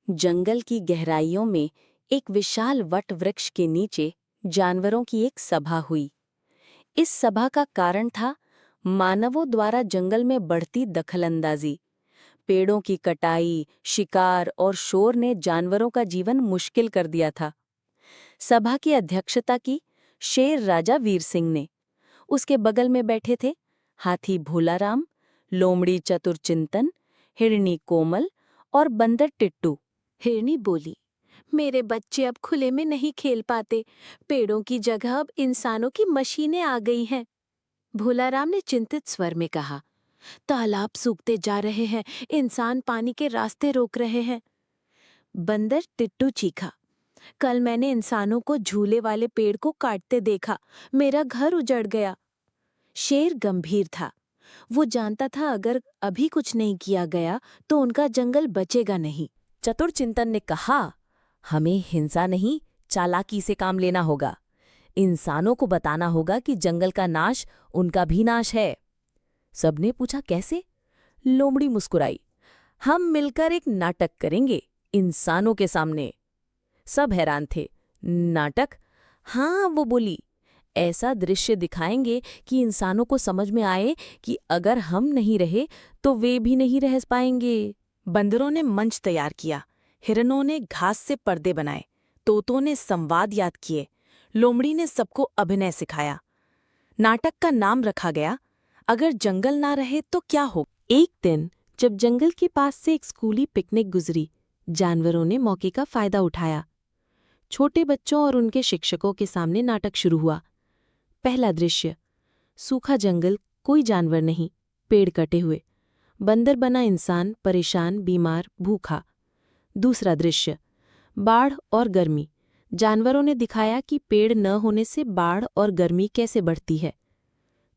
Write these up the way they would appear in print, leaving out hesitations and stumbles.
जंगल की गहराइयों में एक विशाल वट वृक्ष के नीचे जानवरों की एक सभा हुई। इस सभा का कारण था मानवों द्वारा जंगल में बढ़ती दखलंदाजी। पेड़ों की कटाई, शिकार और शोर ने जानवरों का जीवन मुश्किल कर दिया था। सभा की अध्यक्षता की शेर राजा वीर सिंह ने। उसके बगल में बैठे थे हाथी भोलाराम, लोमड़ी चतुरचिंतन, हिरनी कोमल और बंदर टिट्टू। हिरनी बोली, मेरे बच्चे अब खुले में नहीं खेल पाते। पेड़ों की जगह अब इंसानों की मशीनें आ गई हैं। भोलाराम ने चिंतित स्वर में कहा, तालाब सूखते जा रहे हैं, इंसान पानी के रास्ते रोक रहे हैं। बंदर टिट्टू चीखा, कल मैंने इंसानों को झूले वाले पेड़ को काटते देखा, मेरा घर उजड़ गया। शेर गंभीर था। वो जानता था अगर अभी कुछ नहीं किया गया तो उनका जंगल बचेगा नहीं। चतुरचिंतन ने कहा, हमें हिंसा नहीं, चालाकी से काम लेना होगा। इंसानों को बताना होगा कि जंगल का नाश उनका भी नाश है। सबने पूछा, कैसे? लोमड़ी मुस्कुराई, हम मिलकर एक नाटक करेंगे इंसानों के सामने। सब हैरान थे। नाटक? हाँ, वो बोली, ऐसा दृश्य दिखाएंगे कि इंसानों को समझ में आए कि अगर हम नहीं रहे तो वे भी नहीं रह पाएंगे। बंदरों ने मंच तैयार किया, हिरणों ने घास से पर्दे बनाए, तोतों ने संवाद याद किए, लोमड़ी ने सबको अभिनय सिखाया। नाटक का नाम रखा गया, अगर जंगल ना रहे तो क्या हो। एक दिन जब जंगल के पास से एक स्कूली पिकनिक गुजरी, जानवरों ने मौके का फायदा उठाया। छोटे बच्चों और उनके शिक्षकों के सामने नाटक शुरू हुआ। पहला दृश्य, सूखा जंगल, कोई जानवर नहीं, पेड़ कटे हुए, बंदर बना इंसान परेशान, बीमार, भूखा। दूसरा दृश्य, बाढ़ और गर्मी, जानवरों ने दिखाया कि पेड़ न होने से बाढ़ और गर्मी कैसे बढ़ती है।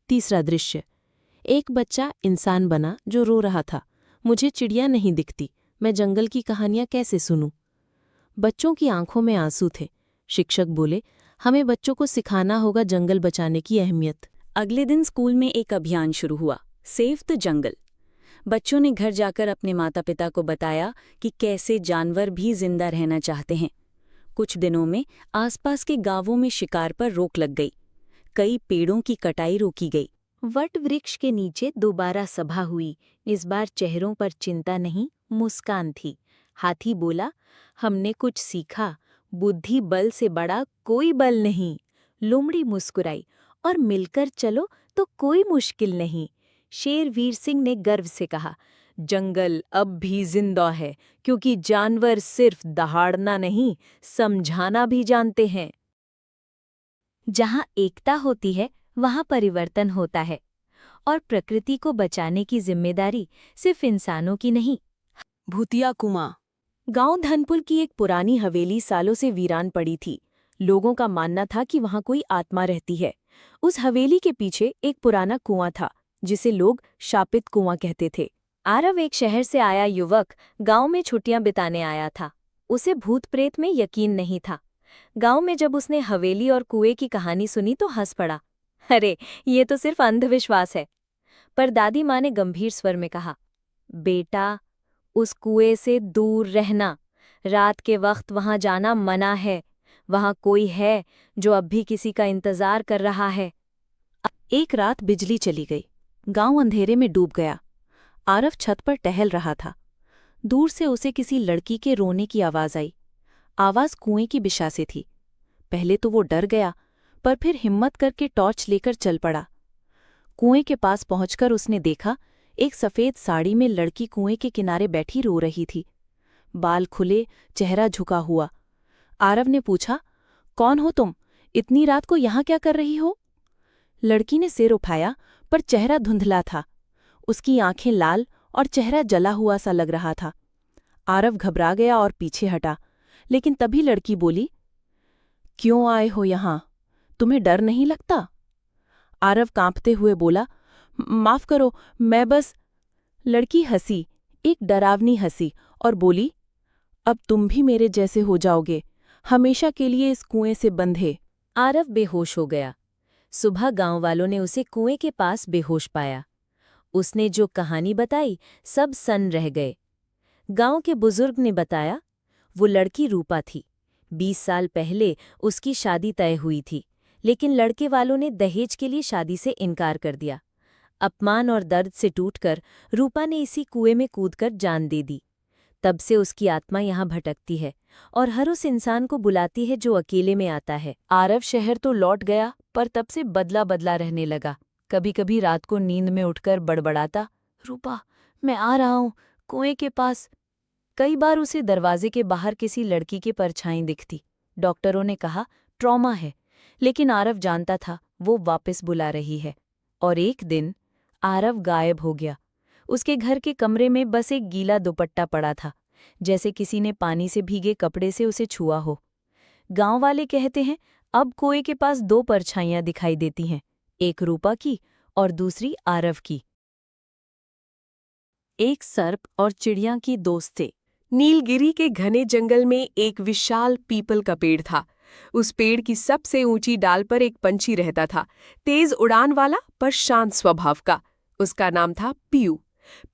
तीसरा दृश्य, एक बच्चा इंसान बना जो रो रहा था, मुझे चिड़िया नहीं दिखती, मैं जंगल की कहानियां कैसे सुनूं। बच्चों की आंखों में आंसू थे। शिक्षक बोले, हमें बच्चों को सिखाना होगा जंगल बचाने की अहमियत। अगले दिन स्कूल में एक अभियान शुरू हुआ, सेव द जंगल। बच्चों ने घर जाकर अपने माता पिता को बताया कि कैसे जानवर भी जिंदा रहना चाहते हैं। कुछ दिनों में आसपास के गांवों में शिकार पर रोक लग गई। कई पेड़ों की कटाई रोकी गई। वट वृक्ष के नीचे दोबारा सभा हुई। इस बार चेहरों पर चिंता नहीं, मुस्कान थी। हाथी बोला, हमने कुछ सीखा, बुद्धि बल से बड़ा कोई बल नहीं। लोमड़ी मुस्कुराई, और मिलकर चलो तो कोई मुश्किल नहीं। शेर वीर सिंह ने गर्व से कहा, जंगल अब भी जिंदा है, क्योंकि जानवर सिर्फ दहाड़ना नहीं, समझाना भी जानते हैं। जहाँ एकता होती है वहाँ परिवर्तन होता है, और प्रकृति को बचाने की जिम्मेदारी सिर्फ इंसानों की नहीं। भूतिया कुआं। गांव धनपुर की एक पुरानी हवेली सालों से वीरान पड़ी थी। लोगों का मानना था कि वहां कोई आत्मा रहती है। उस हवेली के पीछे एक पुराना कुआं था, जिसे लोग शापित कुआं कहते थे। आरव एक शहर से आया युवक गांव में छुट्टियां बिताने आया था। उसे भूत प्रेत में यकीन नहीं था। गांव में जब उसने हवेली और कुएं की कहानी सुनी तो हंस पड़ा, अरे ये तो सिर्फ अंधविश्वास है। पर दादी माँ ने गंभीर स्वर में कहा, बेटा, उस कुएं से दूर रहना, रात के वक्त वहां जाना मना है। वहां कोई है जो अब भी किसी का इंतजार कर रहा है। एक रात बिजली चली गई, गांव अंधेरे में डूब गया। आरव छत पर टहल रहा था। दूर से उसे किसी लड़की के रोने की आवाज आई। आवाज कुएं की दिशा से थी। पहले तो वो डर गया, पर फिर हिम्मत करके टॉर्च लेकर चल पड़ा। कुएं के पास पहुंचकर उसने देखा, एक सफेद साड़ी में लड़की कुएं के किनारे बैठी रो रही थी। बाल खुले, चेहरा झुका हुआ। आरव ने पूछा, कौन हो तुम? इतनी रात को यहाँ क्या कर रही हो? लड़की ने सिर उठाया, पर चेहरा धुंधला था। उसकी आंखें लाल और चेहरा जला हुआ सा लग रहा था। आरव घबरा गया और पीछे हटा, लेकिन तभी लड़की बोली, क्यों आए हो यहाँ? तुम्हें डर नहीं लगता? आरव कांपते हुए बोला, माफ करो, मैं बस। लड़की हंसी, एक डरावनी हंसी, और बोली, अब तुम भी मेरे जैसे हो जाओगे, हमेशा के लिए इस कुएं से बंधे। आरव बेहोश हो गया। सुबह गांव वालों ने उसे कुएं के पास बेहोश पाया। उसने जो कहानी बताई, सब सन्न रह गए। गांव के बुजुर्ग ने बताया, वो लड़की रूपा थी। 20 साल पहले उसकी शादी तय हुई थी, लेकिन लड़के वालों ने दहेज के लिए शादी से इनकार कर दिया। अपमान और दर्द से टूटकर रूपा ने इसी कुएं में कूदकर जान दे दी। तब से उसकी आत्मा यहाँ भटकती है और हर उस इंसान को बुलाती है जो अकेले में आता है। आरव शहर तो लौट गया, पर तब से बदला बदला रहने लगा। कभी कभी रात को नींद में उठकर बड़बड़ाता, रूपा मैं आ रहा हूँ कुएं के पास। कई बार उसे दरवाजे के बाहर किसी लड़की की परछाई दिखती। डॉक्टरों ने कहा ट्रॉमा है, लेकिन आरव जानता था वो वापस बुला रही है। और एक दिन आरव गायब हो गया। उसके घर के कमरे में बस एक गीला दुपट्टा पड़ा था, जैसे किसी ने पानी से भीगे कपड़े से उसे छुआ हो। गांव वाले कहते हैं अब कुएं के पास 2 परछाइयां दिखाई देती हैं, एक रूपा की और दूसरी आरव की। एक सर्प और चिड़िया की दोस्ती। नीलगिरी के घने जंगल में एक विशाल पीपल का पेड़ था। उस पेड़ की सबसे ऊंची डाल पर एक पंछी रहता था, तेज उड़ान वाला पर शांत स्वभाव का। उसका नाम था पीयू।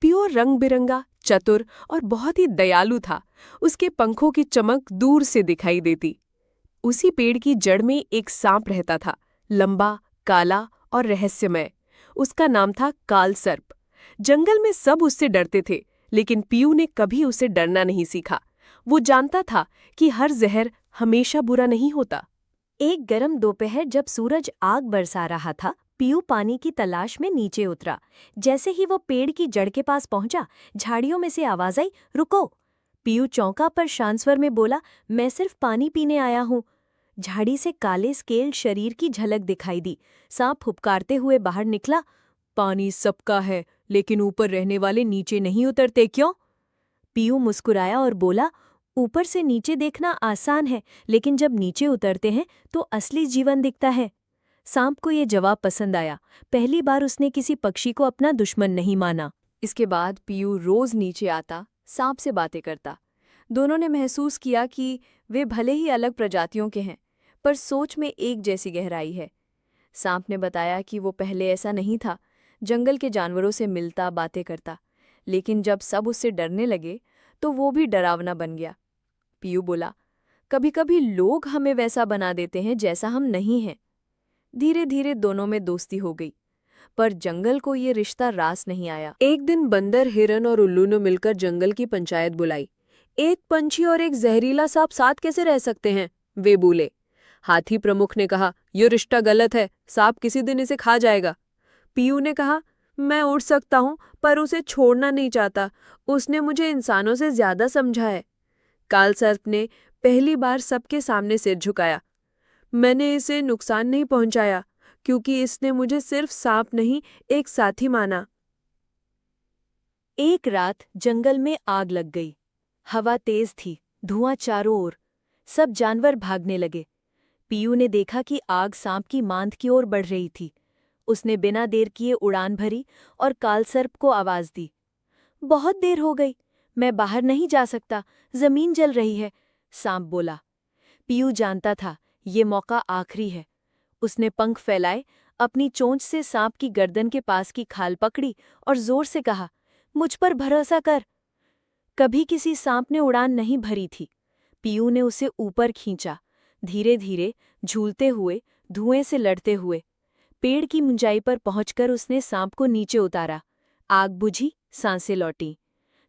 पीयू रंग बिरंगा, चतुर और बहुत ही दयालु था। उसके पंखों की चमक दूर से दिखाई देती। उसी पेड़ की जड़ में एक सांप रहता था, लंबा, काला और रहस्यमय। उसका नाम था काल सर्प। जंगल में सब उससे डरते थे, लेकिन पीयू ने कभी उसे डरना नहीं सीखा। वो जानता था कि हर जहर हमेशा बुरा नहीं होता। एक गर्म दोपहर जब सूरज आग बरसा रहा था, पीयू पानी की तलाश में नीचे उतरा। जैसे ही वो पेड़ की जड़ के पास पहुंचा, झाड़ियों में से आवाज आई, रुको। पीयू चौंका पर शांत स्वर में बोला, मैं सिर्फ पानी पीने आया हूँ। झाड़ी से काले स्केल्ड शरीर की झलक दिखाई दी। सांप फुफकारते हुए बाहर निकला, पानी सबका है, लेकिन ऊपर रहने वाले नीचे नहीं उतरते क्यों? पीयू मुस्कुराया और बोला, ऊपर से नीचे देखना आसान है, लेकिन जब नीचे उतरते हैं तो असली जीवन दिखता है। सांप को ये जवाब पसंद आया। पहली बार उसने किसी पक्षी को अपना दुश्मन नहीं माना। इसके बाद पीयू रोज नीचे आता, सांप से बातें करता। दोनों ने महसूस किया कि वे भले ही अलग प्रजातियों के हैं, पर सोच में एक जैसी गहराई है। सांप ने बताया कि वो पहले ऐसा नहीं था, जंगल के जानवरों से मिलता, बातें करता, लेकिन जब सब उससे डरने लगे तो वो भी डरावना बन गया। पीयू बोला, कभी कभी लोग हमें वैसा बना देते हैं जैसा हम नहीं हैं। धीरे धीरे दोनों में दोस्ती हो गई, पर जंगल को ये रिश्ता रास नहीं आया। एक दिन बंदर, हिरन और उल्लू ने मिलकर जंगल की पंचायत बुलाई। एक पंछी और एक जहरीला सांप साथ कैसे रह सकते हैं? वे बोले। हाथी प्रमुख ने कहा, ये रिश्ता गलत है, सांप किसी दिन इसे खा जाएगा। पीयू ने कहा, मैं उड़ सकता हूँ, पर उसे छोड़ना नहीं चाहता। उसने मुझे इंसानों से ज्यादा समझा है। काल सर्प ने पहली बार सबके सामने सिर झुकाया। मैंने इसे नुकसान नहीं पहुंचाया, क्योंकि इसने मुझे सिर्फ सांप नहीं, एक साथी माना। एक रात जंगल में आग लग गई। हवा तेज थी, धुआं चारों ओर। सब जानवर भागने लगे। पीयू ने देखा कि आग सांप की मांद की ओर बढ़ रही थी। उसने बिना देर किए उड़ान भरी और कालसर्प को आवाज दी। बहुत देर हो गई, मैं बाहर नहीं जा सकता, जमीन जल रही है, सांप बोला। पीयू जानता था ये मौका आखिरी है। उसने पंख फैलाए, अपनी चोंच से सांप की गर्दन के पास की खाल पकड़ी और जोर से कहा, मुझ पर भरोसा कर। कभी किसी सांप ने उड़ान नहीं भरी थी। पीयू ने उसे ऊपर खींचा, धीरे धीरे, झूलते हुए, धुएं से लड़ते हुए। पेड़ की मुंजाई पर पहुंचकर उसने सांप को नीचे उतारा। आग बुझी, सांसें लौटी।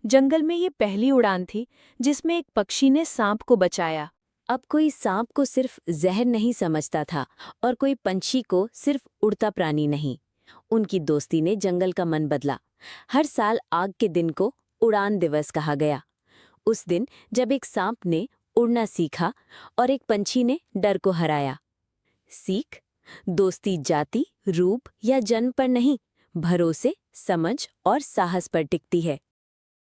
जंगल में ये पहली उड़ान थी जिसमें एक पक्षी ने सांप को बचाया। अब कोई सांप को सिर्फ जहर नहीं समझता था और कोई पंछी को सिर्फ उड़ता प्राणी नहीं। उनकी दोस्ती ने जंगल का मन बदला। हर साल आग के दिन को उड़ान दिवस कहा गया। उस दिन जब एक सांप ने उड़ना सीखा और एक पंछी ने डर को हराया। सीख, दोस्ती जाति, रूप या जन्म पर नहीं, भरोसे, समझ और साहस पर टिकती है।